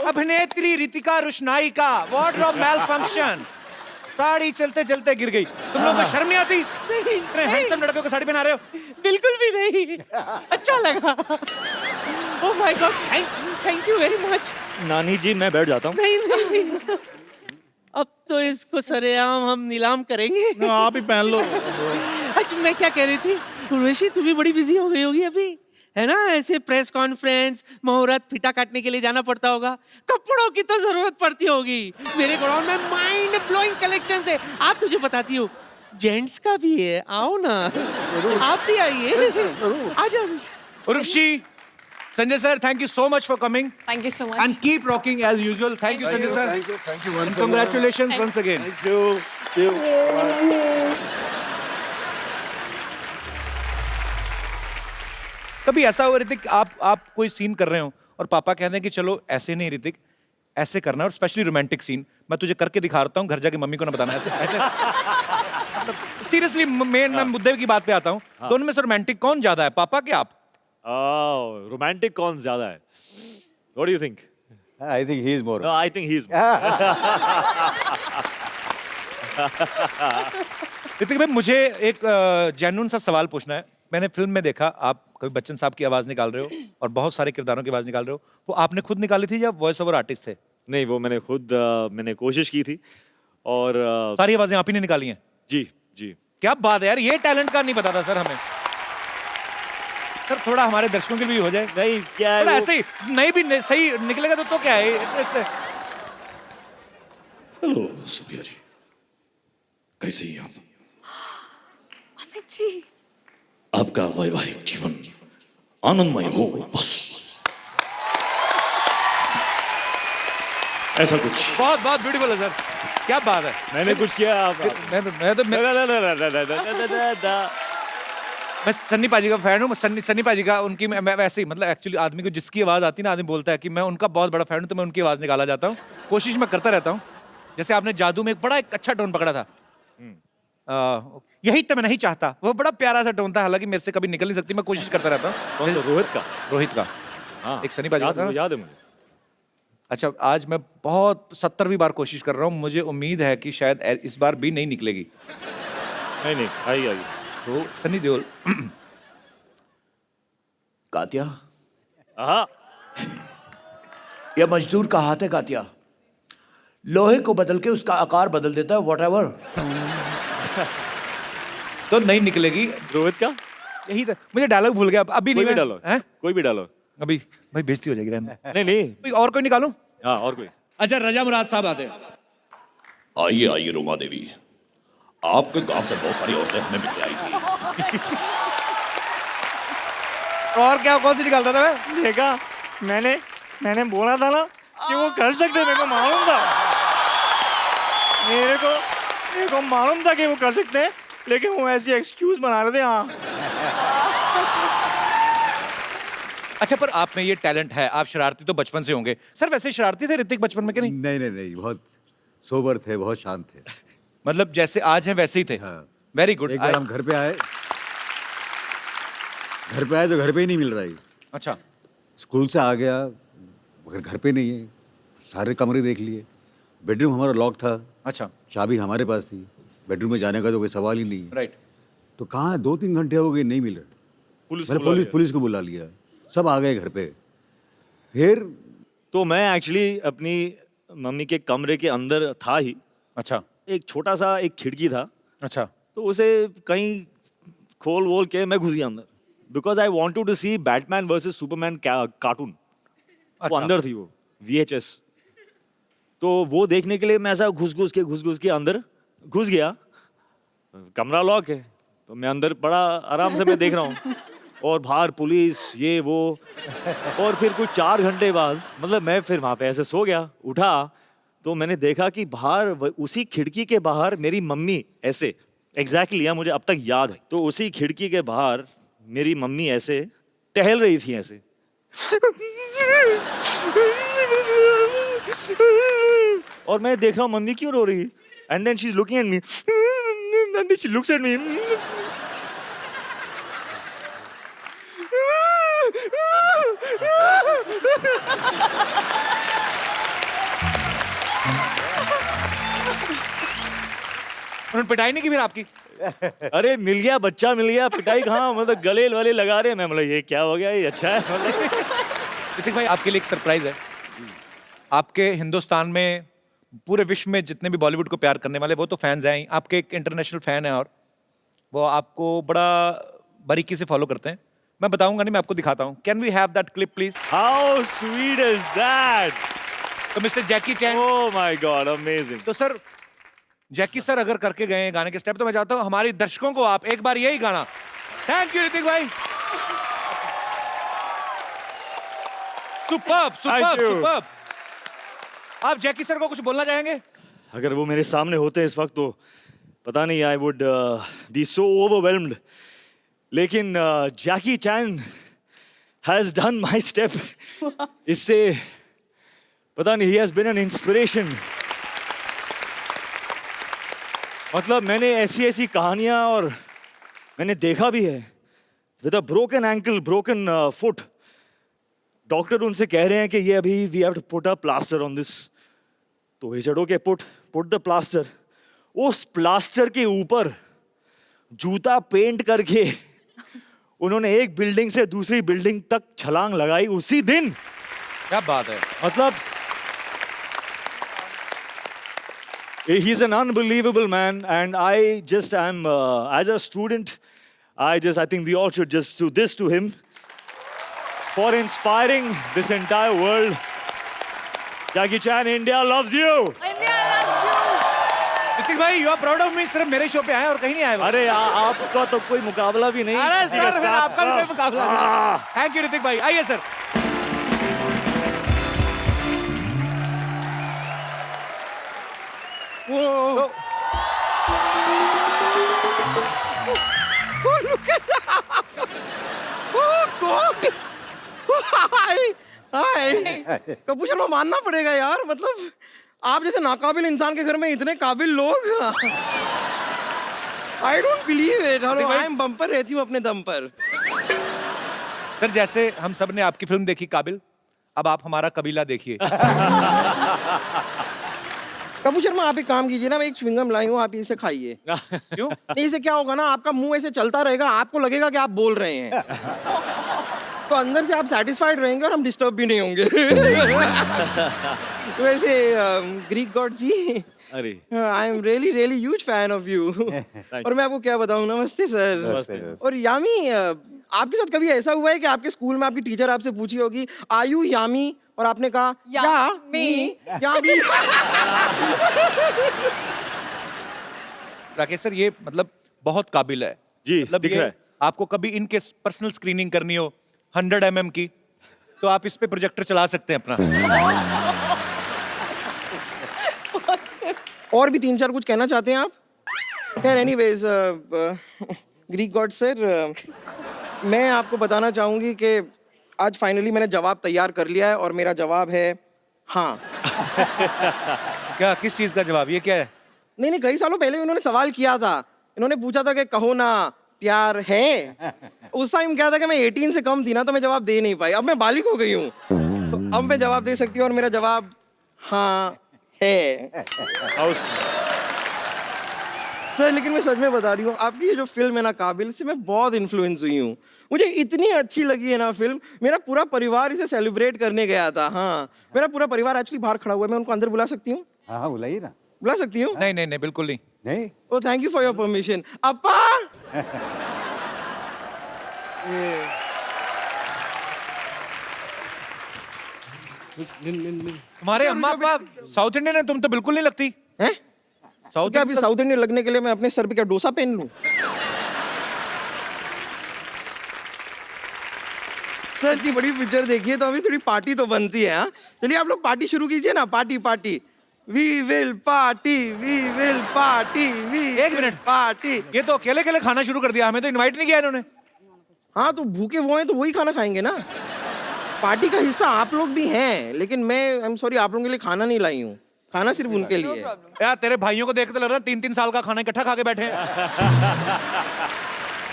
अभिनेत्री रितिका रोशनाई का वार्डरोब मैल फंक्शन। साड़ी चलते चलते गिर गई। तुम लोगों को शर्म नहीं आती? इतने हैंडसम लड़कों को साड़ी पहना रहे हो। बिल्कुल भी नहीं। अच्छा लगा। ओह my God, thank you very much. नानी जी मैं बैठ जाता हूँ। नहीं। अब तो इसको सरेआम हम नीलाम करेंगे। आप ही पहन लो। अच्छा मैं क्या कह रही थी, उर्वशी तू भी बड़ी बिजी हो गई होगी अभी, है ना? ऐसे प्रेस कॉन्फ्रेंस, मुहूर्त, फीता काटने के लिए जाना पड़ता होगा, कपड़ों की तो जरूरत पड़ती होगी। मेरे गोडाउन में माइंड ब्लोइंग कलेक्शन है। आप तुझे बताती हूँ, जेंट्स का भी है। आओ ना, आप भी आइए। आ जाओ। Urvashi, Sanjay sir, thank you so much for coming. Thank you so much. And keep rocking as usual. Thank you, Sanjay sir. Thank you And congratulations once again. Thank you. कभी ऐसा हुआ ऋतिक, आप कोई सीन कर रहे हो और पापा कहते हैं कि चलो ऐसे नहीं ऋतिक, ऐसे करना, और स्पेशली रोमांटिक सीन मैं तुझे करके दिखा रहा हूँ, घर जाके मम्मी को ना बताना। ऐसे सीरियसली मैं मुद्दे की बात पे आता हूँ। दोनों में से रोमांटिक कौन ज्यादा है, पापा के आप? रोमांटिक कौन ज्यादा है? What do you think? I think he is more. No, I think he is Hrithik भाई, मुझे एक जेन्युइन सा सवाल पूछना है। मैंने फिल्म में देखा आप कभी बच्चन साहब की आवाज निकाल रहे हो और बहुत सारे किरदारों की आवाज निकाल रहे हो, वो आपने खुद निकाली थी या वॉइस ओवर आर्टिस्ट थे? नहीं, वो मैंने खुद मैंने कोशिश की थी और सारी आवाजें आप ही ने निकाली हैं? जी जी। क्या बात है यार, ये टैलेंट का नहीं पता था सर हमें। सर थोड़ा हमारे दर्शकों के लिए भी हो जाए। नहीं क्या है, थोड़ा ऐसे ही नहीं भी सही निकलेगा तो क्या है इससे। हेलो सुप्रिया जी, कैसे हैं आप? अमित जी, आपका वैवाहिक जीवन आनंदमय हो बस, ऐसा कुछ। बहुत बहुत ब्यूटीफुल है सर, क्या बात है। मैंने कुछ किया? मैं सन्नी पाजी का फैन हूँ। सन्नी पाजी का उनकी मैं वैसे ही, मतलब एक्चुअली आदमी को जिसकी आवाज़ आती है ना, आदमी बोलता है कि मैं उनका बहुत बड़ा फैन हूँ, तो मैं उनकी आवाज़ निकाला जाता हूँ। कोशिश मैं करता रहता हूँ। जैसे आपने जादू में एक बड़ा एक अच्छा टोन पकड़ा था, यही तो मैं नहीं चाहता, वो बड़ा प्यारा सा टोन था, हालांकि मेरे से कभी निकल नहीं सकती, मैं कोशिश करता रहता हूँ। कौन सा? रोहित का। हाँ, एक सन्नी पाजी का याद है मुझे। अच्छा, आज मैं बहुत 70वीं बार कोशिश कर रहा हूँ, मुझे उम्मीद है कि शायद इस बार भी नहीं निकलेगी। नहीं आई तो सनी देओल। कात्या, हाँ, यह मजदूर का हाथ है कात्या, लोहे को बदल के उसका आकार बदल देता है, व्हाटएवर। तो नहीं निकलेगी। रोहित का यही था, मुझे डायलॉग भूल गया, अभी कोई नहीं। भी डायलॉग, कोई भी डायलॉग। अभी भाई बेइज्जती हो जाएगी, रहने दो। नहीं नहीं, और कोई निकालूं? हाँ और कोई। अच्छा, रजा मुराद साहब आते हैं। आइए आइए रुमा देवी, आपके गांव से बहुत सारी औरतें हमें मिलने आई थी। और क्या, कौन सी निकालता था मैं? देखा, मैंने बोला था ना कि वो कर सकते, मेरे को मालूम था, मेरे को मालूम था कि वो कर सकते हैं, लेकिन वो ऐसी एक्सक्यूज बना रहे थे। हाँ अच्छा, पर आप में ये टैलेंट है, आप शरारती तो बचपन से होंगे। सर वैसे शरारती थे ऋतिक बचपन में कि नहीं? नहीं, बहुत सोबर थे, बहुत शांत थे। मतलब जैसे आज हैं वैसे ही थे। हाँ। Very good. एक बार हम घर पे आए तो घर पे ही नहीं मिल रहा है। अच्छा। स्कूल से आ गया, मगर घर पे नहीं है। सारे कमरे देख लिए, बेडरूम हमारा लॉक था। अच्छा। चाबी हमारे पास थी, बेडरूम में जाने का तो कोई सवाल ही नहीं है। राइट। तो कहाँ 2-3 घंटे हो गए, नहीं मिल रहा। पुलिस को बुला लिया, सब आ गए घर पे। फिर तो मैं एक्चुअली अपनी मम्मी के कमरे के अंदर था ही। अच्छा। एक छोटा सा एक खिड़की था। अच्छा। तो उसे कहीं खोल वोल के मैं घुस गया अंदर, because I wanted to see Batman versus Superman cartoon. वो अंदर थी, वो VHS। तो वो देखने के लिए मैं ऐसा घुस के अंदर घुस गया। कमरा लॉक है, तो मैं अंदर बड़ा आराम से मैं देख रहा हूँ, और बाहर पुलिस, ये वो। और फिर कुछ 4 घंटे बाद, मतलब मैं फिर वहाँ पे ऐसे सो गया, उठा तो मैंने देखा कि बाहर उसी खिड़की के बाहर मेरी मम्मी ऐसे एग्जैक्टली, हाँ मुझे अब तक याद है, तो उसी खिड़की के बाहर मेरी मम्मी ऐसे टहल रही थी ऐसे। और मैं देख रहा हूँ मम्मी क्यों रो रही, and then she is looking at me, and she looks at me. उन्होंने पिटाई नहीं की फिर आपकी? अरे मिल गया, बच्चा मिल गया, पिटाई कहाँ, मतलब गले वाले लगा रहे हैं। मैं मतलब ये क्या हो गया, ये अच्छा है। ऋतिक भाई आपके लिए एक सरप्राइज है। आपके हिंदुस्तान में, पूरे विश्व में जितने भी बॉलीवुड को प्यार करने वाले वो तो फैंस हैं ही, आपके एक इंटरनेशनल फैन है और वो आपको बड़ा बारीकी से फॉलो करते हैं। मैं बताऊंगा नहीं, मैं आपको दिखाता हूँ। Can we have that clip please? How sweet is that? तो mister Jackie Chan. Oh my god, amazing. तो सर जैकी सर अगर करके गए हैं गाने के स्टेप, तो मैं चाहता हूँ हमारे दर्शकों को आप एक बार यही गाना। थैंक यू ऋतिक भाई। Superb superb superb. आप जैकी सर को कुछ बोलना चाहेंगे? अगर वो मेरे सामने होते इस वक्त तो पता नहीं, I would be so overwhelmed. लेकिन Jackie Chan has done my step. इससे पता नहीं, he has been an inspiration. मतलब मैंने ऐसी कहानियां और मैंने देखा भी है, with a broken ankle, broken foot, doctor उनसे कह रहे हैं कि ये अभी we have to put a plaster on this. तो he said okay, put the plaster. उस प्लास्टर के ऊपर जूता पेंट करके उन्होंने एक बिल्डिंग से दूसरी बिल्डिंग तक छलांग लगाई उसी दिन। क्या बात है। मतलब he's an unbelievable man, and I just am as a student, I think we all should just do this to him for inspiring this entire world. Jackie Chan, India loves you. India loves you. Hrithik भाई, you are proud of me, सिर्फ मेरे show पे आए और कहीं नहीं आए। अरे आपका तो कोई मुकाबला भी नहीं। अरे सर, फिर आपका भी कोई मुकाबला नहीं। थैंक यू ऋतिक भाई, आइए सर। कपूर शर्मा, मानना पड़ेगा यार, मतलब आप जैसे नाकाबिल इंसान के घर में इतने काबिल लोग। I don't believe it. Hello, I am bumper रहती हूँ अपने दम पर। सर जैसे हम सब ने आपकी फिल्म देखी काबिल, अब आप हमारा कबीला देखिए। कपूर शर्मा, आप एक काम कीजिए ना, मैं एक च्युइंगम लाई हूँ, आप इसे खाइए। क्यों? नहीं, इसे क्या होगा ना, आपका मुंह ऐसे चलता रहेगा, आपको लगेगा कि आप बोल रहे हैं, तो अंदर से आप सेटिस्फाइड रहेंगे और हम डिस्टर्ब भी नहीं होंगे। वैसे ग्रीक गॉड जी, अरे I am really huge fan of you. और मैं आपको क्या बताऊं, नमस्ते सर। नमस्ते। और यामी, आपके साथ कभी ऐसा हुआ है कि आपके स्कूल में आपकी टीचर आपसे पूछी होगी आयु यामी और आपने कहा या मी यामी? राकेश सर ये मतलब बहुत काबिल है जी, मतलब दिख रहा है। आपको कभी इनके पर्सनल स्क्रीनिंग करनी हो 100 mm की तो आप इस पे प्रोजेक्टर चला सकते हैं अपना। और भी 3-4 कुछ कहना चाहते हैं आप? खैर एनीवेज ग्रीक गॉड सर, मैं आपको बताना चाहूंगी कि आज फाइनली मैंने जवाब तैयार कर लिया है और मेरा जवाब है हाँ। क्या किस चीज का जवाब? ये क्या है? नहीं, कई सालों पहले इन्होंने सवाल किया था। इन्होंने पूछा था कि कहो ना प्यार है। उस टाइम क्या था कि मैं 18 से कम थी ना, तो मैं जवाब दे नहीं पाई। अब मैं बालिग हो गई हूँ तो अब मैं जवाब दे सकती हूँ और मेरा जवाब हाँ है। सर लेकिन मैं सच में बता रही हूँ, आपकी ये जो फिल्म है ना काबिल, इससे मैं बहुत इन्फ्लुएंस हुई हूँ। मुझे इतनी अच्छी लगी है ना फिल्म, मेरा पूरा परिवार इसे सेलिब्रेट करने गया था। हाँ, मेरा पूरा परिवार एक्चुअली बाहर खड़ा हुआ है, मैं उनको अंदर बुला सकती हूँ? हाँ बुलाइए ना। बुला सकती हूँ? नहीं बिल्कुल नहीं। नहीं? Oh thank you for your permission. अप्पा तुम्हारे अम्मा पापा साउथ इंडियन है, तुम तो बिल्कुल नहीं लगती हैं? साउथ क्या अभी साउथ इंडियन लगने के लिए मैं अपने सर पे क्या डोसा पहन लूं? सर की बड़ी पिक्चर देखिए तो अभी थोड़ी पार्टी तो बनती है। हाँ चलिए आप लोग पार्टी शुरू कीजिए ना। Party party we will party we will party we. एक मिनट, पार्टी। ये तो अकेले अकेले खाना शुरू कर दिया, हमें तो इनवाइट नहीं किया इन्होंने। हाँ तो भूखे वो हैं तो वही खाना खाएंगे ना। पार्टी का हिस्सा आप लोग भी हैं, लेकिन मैं आई एम सॉरी आप लोगों के लिए खाना नहीं लाई हूँ। खाना सिर्फ उनके लिए। यार तेरे भाइयों को देखते लग रहा है 3-3 साल का खाना इकट्ठा खा के बैठे हैं।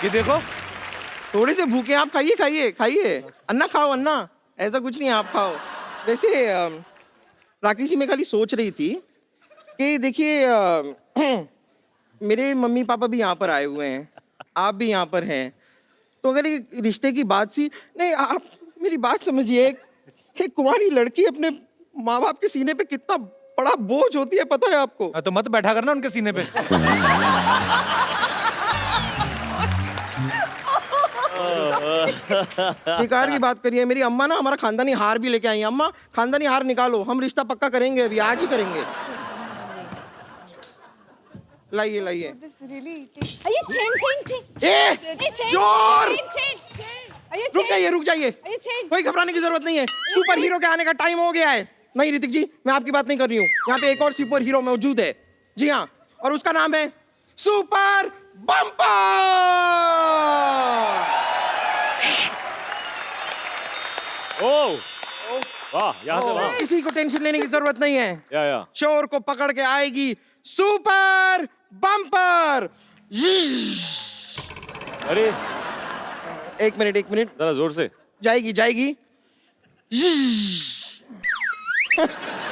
ये देखो थोड़े से भूखे आप खाइए खाइए खाइए। अन्ना खाओ अन्ना, ऐसा कुछ नहीं आप खाओ। वैसे राकेश जी मैं खाली सोच रही थी कि देखिए मेरे मम्मी पापा भी यहाँ पर आए हुए हैं, आप भी यहाँ पर हैं, तो अगर ये रिश्ते की बात सी नहीं, आप मेरी बात समझिए। एक कुंवारी लड़की अपने माँ बाप के सीने पे कितना बड़ा बोझ होती है पता है आपको? तो मत बैठा करना उनके सीने पे। बेकार की बात करिए। मेरी अम्मा ना हमारा खानदानी हार भी लेके आई हैं। अम्मा खानदानी हार निकालो, हम रिश्ता पक्का करेंगे, अभी आज ही करेंगे। लाइए लाइए। चोर! रुक जाइए। कोई घबराने की जरूरत नहीं है, सुपर हीरो के आने का टाइम हो गया है। नहीं ऋतिक जी मैं आपकी बात नहीं कर रही हूँ, यहाँ पे एक और सुपर हीरो मौजूद है। जी हाँ, और उसका नाम है सुपर बम्पर। वाह, यहाँ से वहाँ। किसी को टेंशन लेने की जरूरत नहीं है। या। चोर को पकड़ के आएगी सुपर बम्पर। अरे एक मिनट जरा जोर से। जाएगी।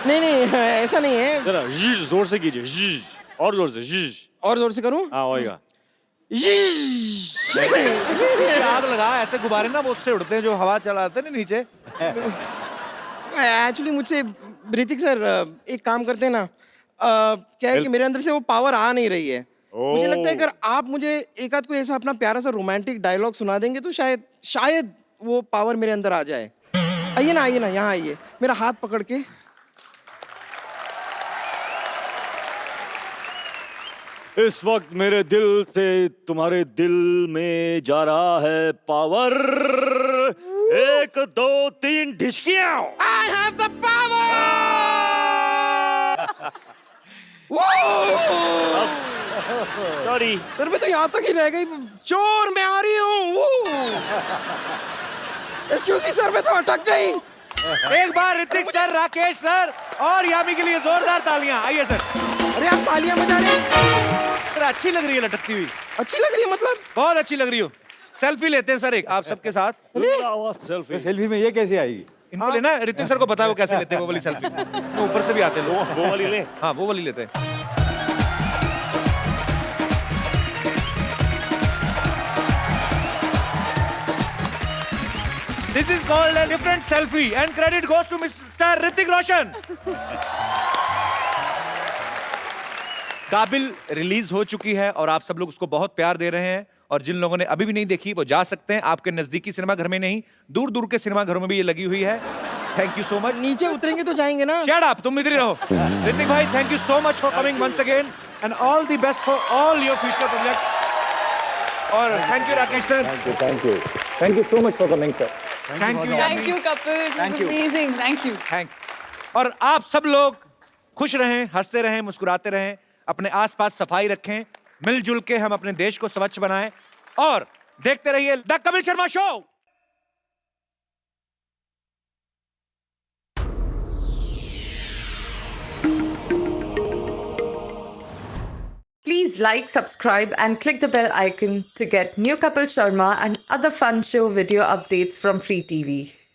नहीं ऐसा नहीं है। जरा जोर से कीजिए, और जोर से। और जोर से करूं? हाँ होएगा। आग लगा, ऐसे गुब्बारे ना वो उससे उड़ते हैं जो हवा चलाते हैं ना नीचे। एक्चुअली मुझसे ऋतिक सर एक काम करते हैं ना, क्या है कि मेरे अंदर से वो पावर आ नहीं रही है। मुझे लगता है अगर आप मुझे एक आध कोई ऐसा अपना प्यारा सा रोमांटिक डायलॉग सुना देंगे तो शायद वो पावर मेरे अंदर आ जाए। आइए ना यहाँ आइए, मेरा हाथ पकड़ के। इस वक्त मेरे दिल से तुम्हारे दिल में जा रहा है power. 1 2 3 ढिशकियां। I have the power! Sorry sir मैं तो यहाँ तक ही रह गई। चोर मैं आ रही हूँ। एक्सक्यूज मी सर, मैं तो अटक गई। एक बार ऋतिक सर, राकेश सर और यामी के लिए जोरदार तालियां। आइए सर। अरे आप तालियां बजा रहे हैं? सर अच्छी लग रही है लटकती हुई। अच्छी लग रही है मतलब? बहुत अच्छी लग रही हो। सेल्फी लेते हैं सर एक आप सबके साथ। सेल्फी में ये कैसे आएगी? इनको लेना, ऋतिक सर को पता है वो कैसे लेते हैं वो वाली सेल्फी। वो ऊपर से भी आते हैं लोग। वो वाली ले। हाँ वो वाली लेते हैं। This is called a different selfie and credit goes to Mr. Hrithik Roshan. काबिल रिलीज हो चुकी है और आप सब लोग उसको बहुत प्यार दे रहे हैं और जिन लोगों ने अभी भी नहीं देखी वो जा सकते हैं, आपके नजदीकी सिनेमा घर में नहीं, दूर दूर के सिनेमा घरों में भी ये लगी हुई है। Thank you so much. नीचे उतरेंगे तो जाएंगे ना। शट अप, तुम इधर ही रहो। ऋतिक भाई, thank you so much for coming once again and all the best for all your future project. और thank you Rakesh sir. Thank you so much for coming sir. Thank you. Thank you Kapil, it was amazing, thank you. Thanks. और आप सब लोग खुश रहें, हंसते रहें, मुस्कुराते रहें, अपने आसपास सफाई रखें, मिलजुल के हम अपने देश को स्वच्छ बनाएं और देखते रहिए the Kapil Sharma show. Please like, subscribe and click the bell icon to get new Kapil Sharma and other fun show video updates from Free TV.